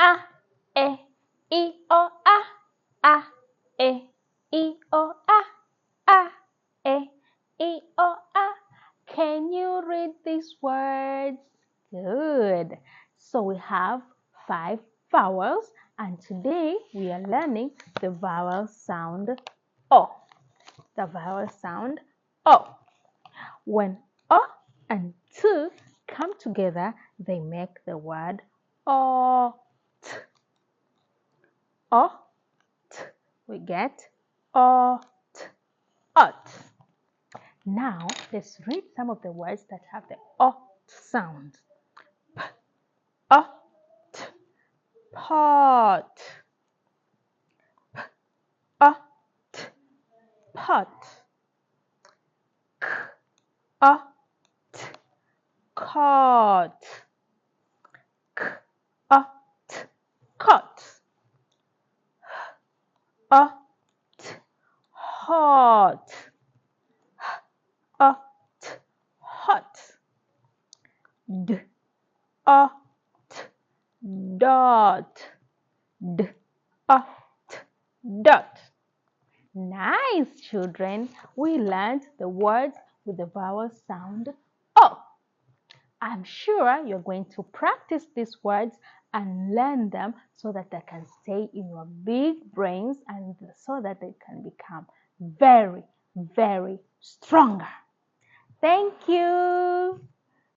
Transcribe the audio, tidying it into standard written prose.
A, E, I, O, A. A, E, I, O, A. A, E, I, O, A. Can you read these words? Good. So we have 5 vowels, and today we are learning the vowel sound O. The vowel sound O. When O and T come together, they make the word O. O, T. We get O, T, ot. Now, let's read some of the words that have the O sound. P, O, T, pot. P, O, T, pot. K, O, T, cot. K, O, T, cot. H, O, T, hot. H, O, T, hot. D, O, T, dot. D, O, T, dot. Nice, children. We learned the words with the vowel sound O. I'm sure you're going to practice these words and learn them so that they can stay in your big brains and so that they can become very, very stronger. Thank you.